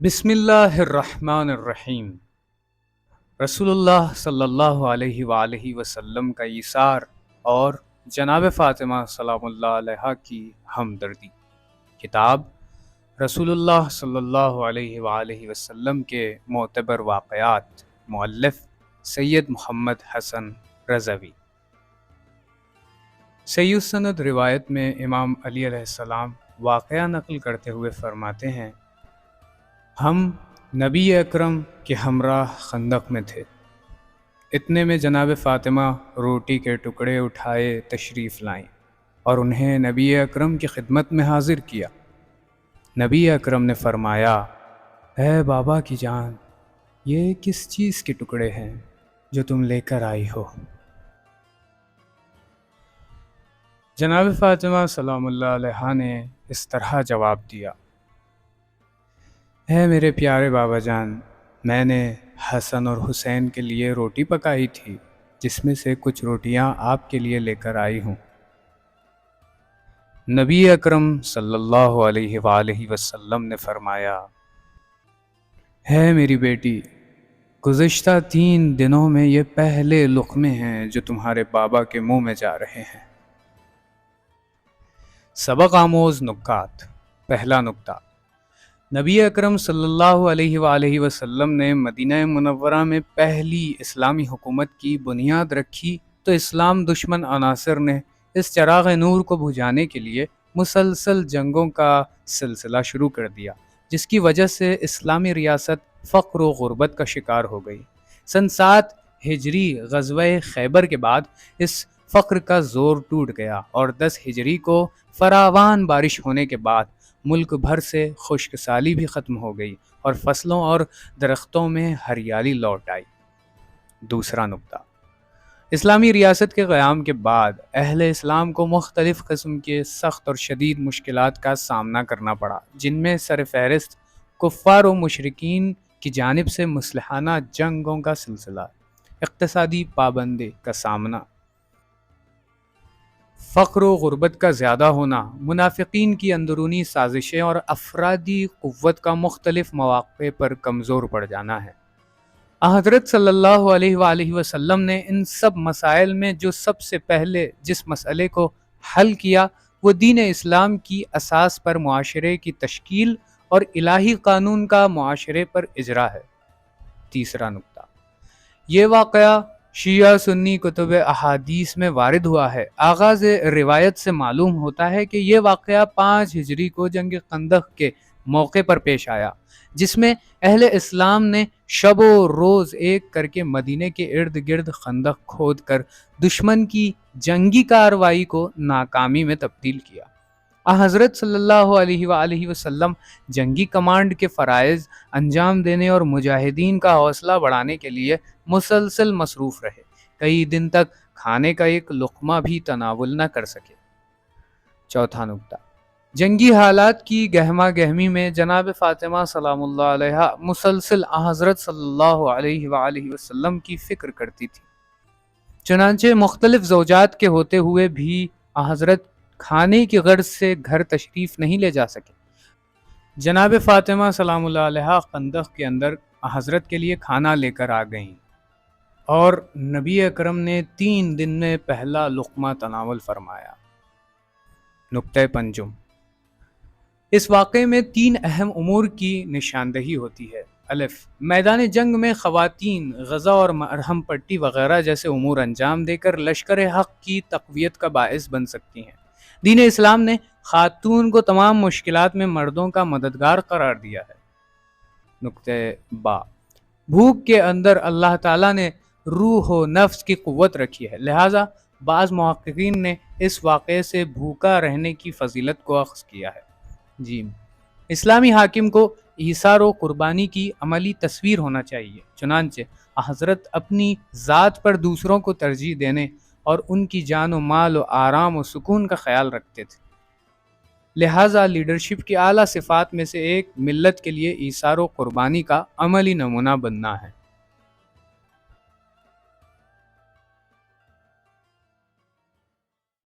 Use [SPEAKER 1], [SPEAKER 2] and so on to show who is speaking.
[SPEAKER 1] بسم اللہ الرحمن الرحیم۔ رسول اللہ صلی اللہ علیہ وآلہ وسلم کا ایثار اور جناب فاطمہ سلام اللہ علیہ کی ہمدردی۔ کتاب رسول اللہ صلی اللہ علیہ وآلہ وسلم کے معتبر واقعات، مؤلف سید محمد حسن رضوی۔ صحیح السند روایت میں امام علی علیہ السلام واقعہ نقل کرتے ہوئے فرماتے ہیں، ہم نبی اکرم کے ہمراہ خندق میں تھے، اتنے میں جناب فاطمہ روٹی کے ٹکڑے اٹھائے تشریف لائیں اور انہیں نبی اکرم کی خدمت میں حاضر کیا۔ نبی اکرم نے فرمایا، اے بابا کی جان، یہ کس چیز کے ٹکڑے ہیں جو تم لے کر آئی ہو؟ جناب فاطمہ سلام اللہ علیہ نے اس طرح جواب دیا، اے میرے پیارے بابا جان، میں نے حسن اور حسین کے لیے روٹی پکائی تھی، جس میں سے کچھ روٹیاں آپ کے لیے لے کر آئی ہوں۔ نبی اکرم صلی اللہ علیہ وآلہ وسلم نے فرمایا، ہے میری بیٹی، گزشتہ 3 دنوں میں یہ پہلے لقمے ہیں جو تمہارے بابا کے منہ میں جا رہے ہیں۔ سبق آموز نکات۔ پہلا نکتہ، نبی اکرم صلی اللہ علیہ وآلہ وسلم نے مدینہ منورہ میں پہلی اسلامی حکومت کی بنیاد رکھی تو اسلام دشمن عناصر نے اس چراغ نور کو بجھانے کے لیے مسلسل جنگوں کا سلسلہ شروع کر دیا، جس کی وجہ سے اسلامی ریاست فقر و غربت کا شکار ہو گئی۔ سن 7 ہجری غزوہ خیبر کے بعد اس فقر کا زور ٹوٹ گیا اور 10 ہجری کو فراوان بارش ہونے کے بعد ملک بھر سے خشک سالی بھی ختم ہو گئی اور فصلوں اور درختوں میں ہریالی لوٹ آئی۔ دوسرا نکتہ، اسلامی ریاست کے قیام کے بعد اہل اسلام کو مختلف قسم کے سخت اور شدید مشکلات کا سامنا کرنا پڑا، جن میں سر فہرست کفار و مشرکین کی جانب سے مسلحانہ جنگوں کا سلسلہ، اقتصادی پابندی کا سامنا، فقر و غربت کا زیادہ ہونا، منافقین کی اندرونی سازشیں اور افرادی قوت کا مختلف مواقع پر کمزور پڑ جانا ہے۔ حضرت صلی اللہ علیہ وآلہ وسلم نے ان سب مسائل میں جو سب سے پہلے جس مسئلے کو حل کیا وہ دین اسلام کی اساس پر معاشرے کی تشکیل اور الہی قانون کا معاشرے پر اجرا ہے۔ تیسرا نکتہ، یہ واقعہ شیعہ سنی کتب احادیث میں وارد ہوا ہے۔ آغاز روایت سے معلوم ہوتا ہے کہ یہ واقعہ 5 ہجری کو جنگ خندق کے موقع پر پیش آیا، جس میں اہل اسلام نے شب و روز ایک کر کے مدینے کے ارد گرد خندق کھود کر دشمن کی جنگی کارروائی کو ناکامی میں تبدیل کیا۔ حضرت صلی اللہ علیہ وآلہ وسلم جنگی کمانڈ کے فرائض انجام دینے اور مجاہدین کا حوصلہ بڑھانے کے لیے مسلسل مصروف رہے، کئی دن تک کھانے کا ایک لقمہ بھی تناول نہ کر سکے۔ چوتھا نکتہ، جنگی حالات کی گہما گہمی میں جناب فاطمہ سلام اللہ علیہ مسلسل حضرت صلی اللہ علیہ وآلہ وسلم کی فکر کرتی تھی، چنانچہ مختلف زوجات کے ہوتے ہوئے بھی حضرت کھانے کی غرض سے گھر تشریف نہیں لے جا سکے۔ جناب فاطمہ سلام اللہ علیہ خندق کے اندر حضرت کے لیے کھانا لے کر آ گئیں اور نبی اکرم نے 3 دن میں پہلا لقمہ تناول فرمایا۔ نکتہ پنجم، اس واقعے میں 3 اہم امور کی نشاندہی ہوتی ہے۔ الف، میدان جنگ میں خواتین غزہ اور مرہم پٹی وغیرہ جیسے امور انجام دے کر لشکر حق کی تقویت کا باعث بن سکتی ہیں۔ دین اسلام نے خاتون کو تمام مشکلات میں مردوں کا مددگار قرار دیا ہے۔ نکتہ با، بھوک کے اندر اللہ تعالیٰ نے روح و نفس کی قوت رکھی ہے، لہٰذا بعض محققین نے اس واقعے سے بھوکا رہنے کی فضیلت کو اخذ کیا ہے۔ جیم، اسلامی حاکم کو ایثار و قربانی کی عملی تصویر ہونا چاہیے، چنانچہ حضرت اپنی ذات پر دوسروں کو ترجیح دینے اور ان کی جان و مال و آرام و سکون کا خیال رکھتے تھے، لہٰذا لیڈرشپ کی اعلیٰ صفات میں سے ایک ملت کے لیے ایثار و قربانی کا عملی نمونہ بننا ہے۔